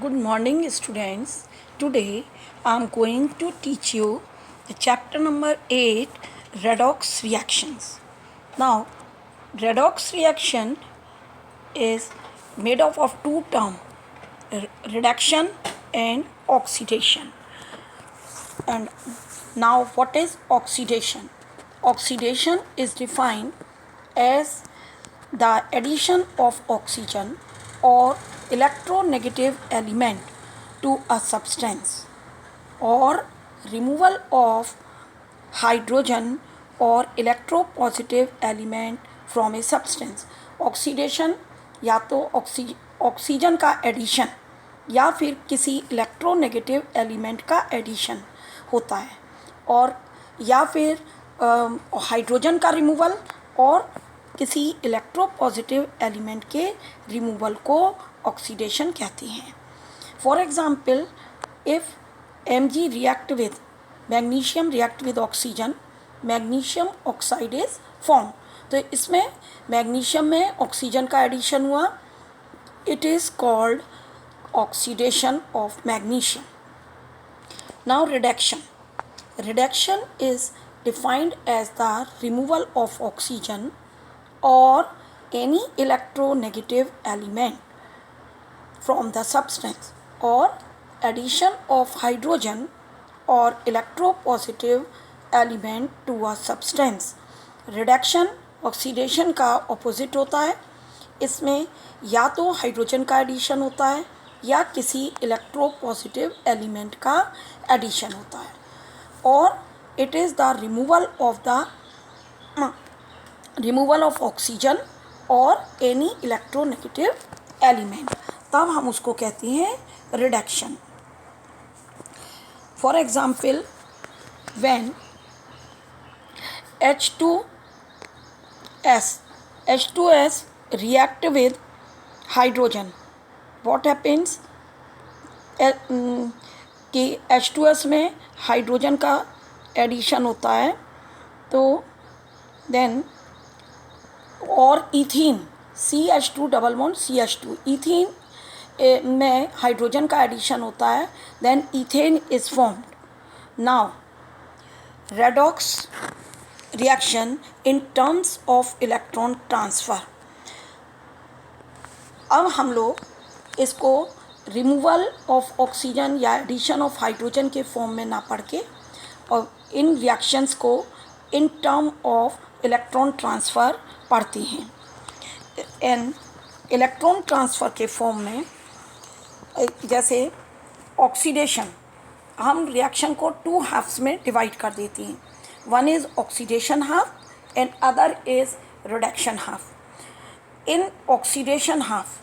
Good morning, students. Today I am going to teach you the chapter number 8, redox reactions. Now, redox reaction is made up of two terms, reduction and oxidation. And now, what is oxidation? Oxidation is defined as the addition of oxygen or electronegative element to a substance or removal of hydrogen or electropositive element from a substance. Oxidation या तो oxygen का addition या फिर किसी electronegative element का addition होता है, और या फिर हाइड्रोजन का रिमूवल और किसी इलेक्ट्रोपॉजिटिव एलिमेंट के रिमूवल को ऑक्सीडेशन कहते हैं. For example, if Mg react with magnesium react with oxygen, magnesium oxide is form. तो इसमें मैग्नीशियम में ऑक्सीजन का एडिशन हुआ, it is called oxidation of magnesium. Now reduction is defined as the removal of oxygen or any electronegative element from the substance or addition of hydrogen or electropositive element to a substance. Reduction oxidation का opposite होता है. इसमें या तो hydrogen का addition होता है या किसी इलेक्ट्रोपॉजिटिव एलिमेंट का एडिशन होता है, और it is the removal of oxygen or any electronegative element. तब हम उसको कहते हैं reduction. For example, when H2S react with hydrogen, what happens? कि H2S में हाइड्रोजन का एडिशन होता है, तो देन और ethene CH2 double bond CH2, ethene में हाइड्रोजन का एडिशन होता है, then ethane is formed. Now redox reaction in terms of electron transfer. अब हम लोग इसको रिमूवल ऑफ ऑक्सीजन या एडिशन ऑफ हाइड्रोजन के फॉर्म में ना पढ़ के, और इन रिएक्शंस को in term of electron transfer पढ़ते हैं. इन इलेक्ट्रॉन ट्रांसफ़र के फॉर्म में जैसे ऑक्सीडेशन, हम रिएक्शन को टू हाफ्स में डिवाइड कर देते हैं. One is oxidation half and other is reduction half. In oxidation half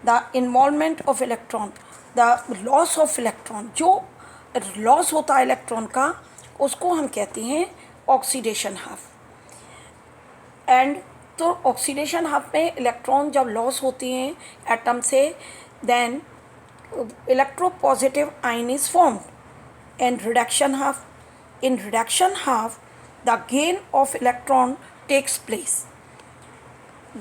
the involvement of electron, the loss of electron, जो लॉस होता है इलेक्ट्रॉन का, उसको हम कहते हैं ऑक्सीडेशन हाफ. एंड तो ऑक्सीडेशन हाफ में इलेक्ट्रॉन जब लॉस होती हैं एटम से, then electropositive ion is formed. And reduction half, in reduction half the gain of electron takes place.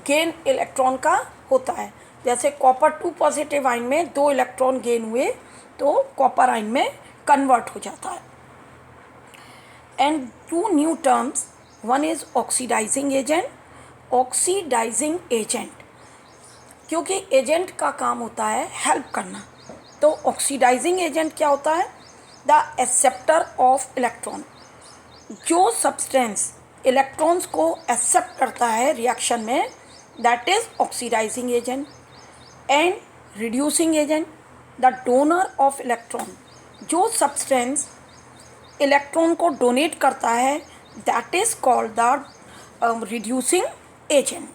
Gain electron का होता है, जैसे कॉपर 2 पॉजिटिव आयन में 2 इलेक्ट्रॉन गेन हुए तो कॉपर आयन में कन्वर्ट हो जाता है. And two new terms, one is oxidising agent. Oxidising agent, क्योंकि एजेंट का काम होता है हेल्प करना, तो ऑक्सीडाइजिंग एजेंट क्या होता है? The acceptor of electron. जो सब्सटेंस इलेक्ट्रॉन्स को एक्सेप्ट करता है रिएक्शन में, that is oxidising agent. And reducing agent, the donor of electron. जो सब्सटेंस इलेक्ट्रॉन को डोनेट करता है, that is called the reducing agent.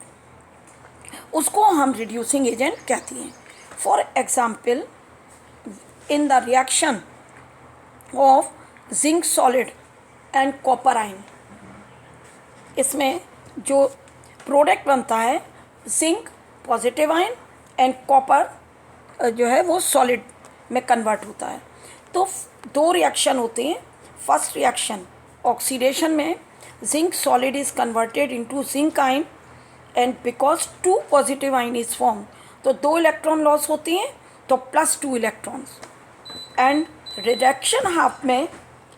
उसको हम रिड्यूसिंग एजेंट कहते हैं. For example, in the reaction of zinc solid and copper ion, इसमें जो प्रोडक्ट बनता है zinc positive ion and copper जो है वो सॉलिड में कन्वर्ट होता है. तो दो रिएक्शन होते हैं. फर्स्ट रिएक्शन ऑक्सीडेशन में zinc solid is converted into zinc ion, and because 2 positive ion is form, तो 2 इलेक्ट्रॉन लॉस होती हैं, तो +2 इलेक्ट्रॉन्स। एंड रिडक्शन हाफ में,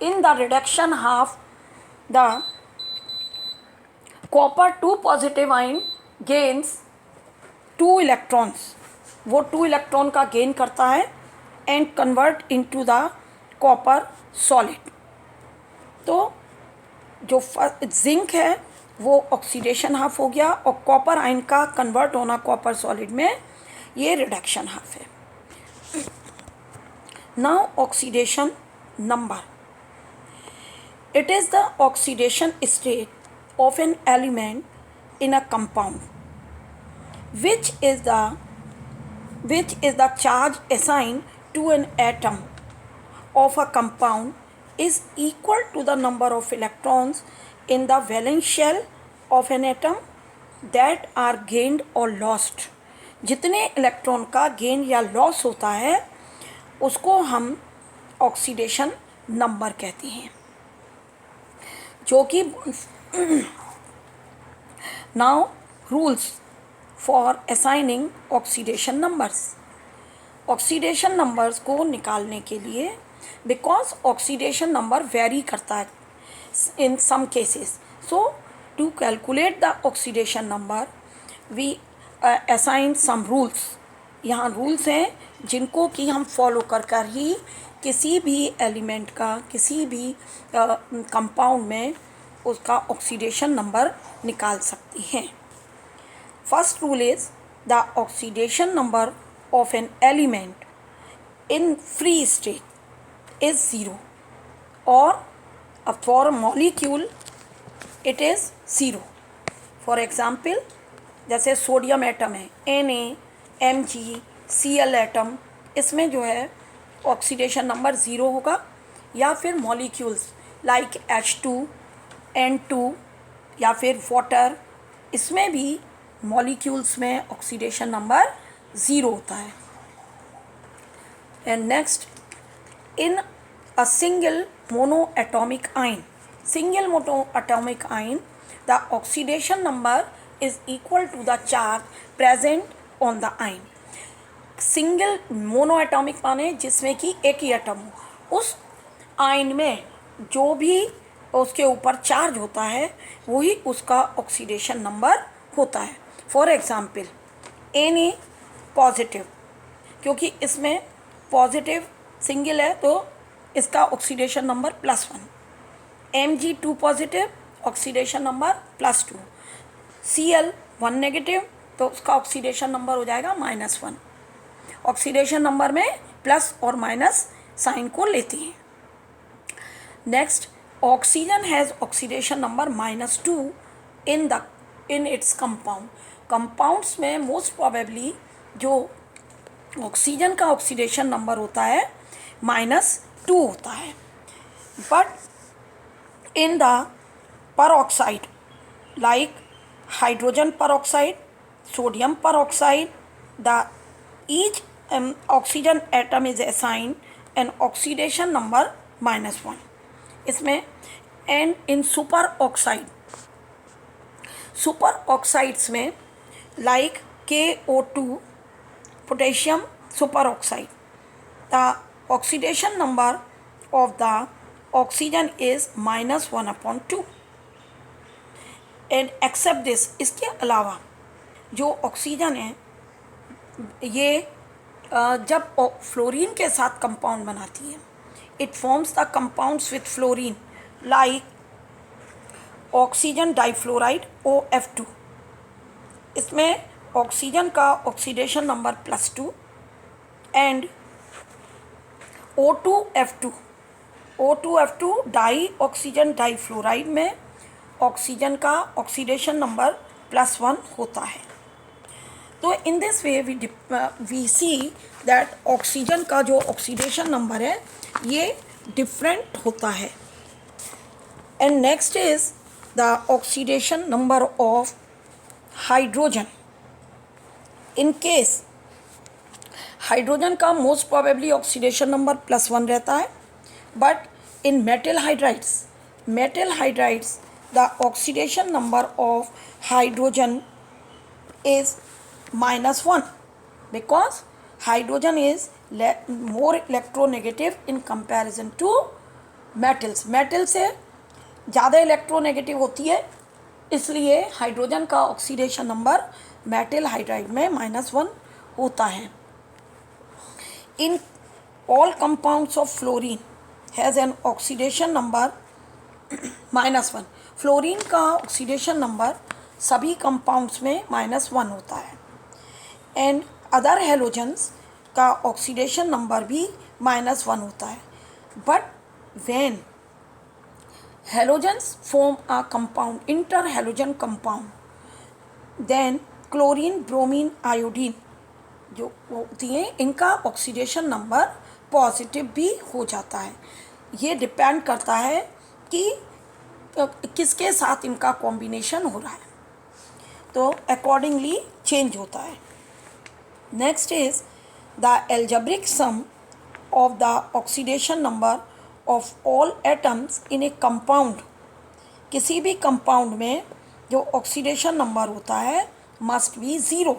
in the reduction half the copper 2 positive ion gains 2 electrons, वो 2 electron का gain करता है and convert into the copper solid. तो जो जिंक है वो ऑक्सीडेशन हाफ हो गया और कॉपर आयन का कन्वर्ट होना कॉपर सॉलिड में, ये रिडक्शन हाफ है। Now oxidation number, it is the oxidation state of an element in a compound which is the charge assigned to an atom of a compound is equal to the number of electrons in the valence shell of an atom that are gained or lost। जितने electron का gain या loss होता है उसको हम oxidation number कहते हैं, जो कि now rules for assigning oxidation numbers. Oxidation numbers को निकालने के लिए, बिकॉज ऑक्सीडेशन नंबर वेरी करता है in some cases, so to calculate the oxidation number we assign some rules. यहाँ रूल्स हैं जिनको कि हम फॉलो कर कर ही किसी भी एलिमेंट का, किसी भी कंपाउंड में उसका ऑक्सीडेशन नंबर निकाल सकते हैं। First rule is the oxidation number of an element in free state is 0 और for molecule it is 0। For example जैसे सोडियम एटम है Na, Mg, Cl एटम, इसमें जो है ऑक्सीडेशन नंबर 0 होगा। या फिर मॉलिक्यूल्स लाइक H2, N2 या फिर वाटर, इसमें भी मॉलिक्यूल्स में ऑक्सीडेशन नंबर 0 होता है। And next, in a single mono atomic ion, single mono atomic ion the oxidation number is equal to the charge present on the ion. Single mono atomic माने जिसमें कि एक ही atom हो, उस ion में जो भी उसके ऊपर चार्ज होता है वही उसका ऑक्सीडेशन नंबर होता है। फॉर एग्जाम्पल Na पॉजिटिव, क्योंकि इसमें पॉजिटिव सिंगल है तो इसका oxidation number +1। Mg2 positive, oxidation number +2। Cl 1 negative तो उसका ऑक्सीडेशन नंबर हो जाएगा -1। ऑक्सीडेशन नंबर में प्लस और माइनस साइन को लेते हैं। Next, oxygen has oxidation number -2 in its compound. Compounds में मोस्ट प्रोबेबली जो ऑक्सीजन का ऑक्सीडेशन नंबर होता है -2 होता है। But in the peroxide like hydrogen peroxide, sodium peroxide, the each oxygen atom is assigned an oxidation number -1 इसमें। And in super oxides में like KO2 potassium super oxide, the oxidation number of the oxygen is -1/2। And except this, इसके अलावा जो oxygen है ये जब fluorine के साथ कंपाउंड बनाती है, it forms the compounds with fluorine like oxygen difluoride OF2। इसमें ऑक्सीजन का oxidation number +2 and O2F2 di oxygen difluoride में ऑक्सीजन का ऑक्सीडेशन नंबर +1 होता है। तो in this way we see that oxygen का जो ऑक्सीडेशन नंबर है ये डिफरेंट होता है। And next is the oxidation number of hydrogen. In case hydrogen का मोस्ट प्रोबेबली ऑक्सीडेशन नंबर +1 रहता है, but in metal hydrides the oxidation number of hydrogen is -1 because hydrogen is more electronegative in comparison to metals. Metal से ज़्यादा electronegative होती है, इसलिए hydrogen का oxidation number metal hydride में -1 होता है। In all compounds of fluorine has an oxidation number -1। Fluorine का ऑक्सीडेशन नंबर सभी कंपाउंड्स में -1 होता है। एंड अदर हेलोजन्स का ऑक्सीडेशन नंबर भी -1 होता है। But when halogens form a compound, inter halogen compound, then chlorine, bromine, iodine जो होती हैं, इनका ऑक्सीडेशन नंबर पॉजिटिव भी हो जाता है। ये डिपेंड करता है कि किसके साथ इनका कॉम्बिनेशन हो रहा है, तो अकॉर्डिंगली चेंज होता है। Next is the algebraic sum of the oxidation number of all atoms in A compound. किसी भी कंपाउंड में जो ऑक्सीडेशन नंबर होता है must be 0।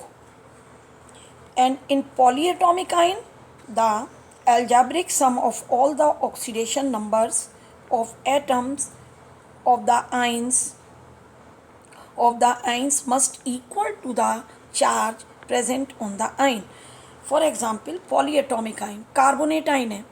And in polyatomic ion, the algebraic sum of all the oxidation numbers of atoms of the ions must equal to the charge present on the ion. For example, polyatomic ion, carbonate ion है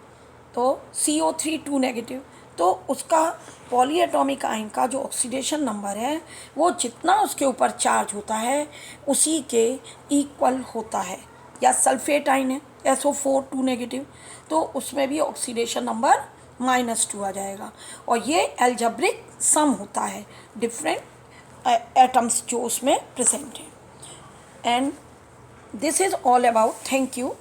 तो CO3 2 negative, तो उसका polyatomic ion का जो oxidation number है वो जितना उसके ऊपर चार्ज होता है उसी के इक्वल होता है। या सल्फेट आयन है SO4 2 नेगेटिव, तो उसमें भी ऑक्सीडेशन नंबर -2 आ जाएगा। और ये एल्जेब्रिक सम होता है डिफरेंट एटम्स जो उसमें प्रेजेंट हैं। And this is all about. Thank you.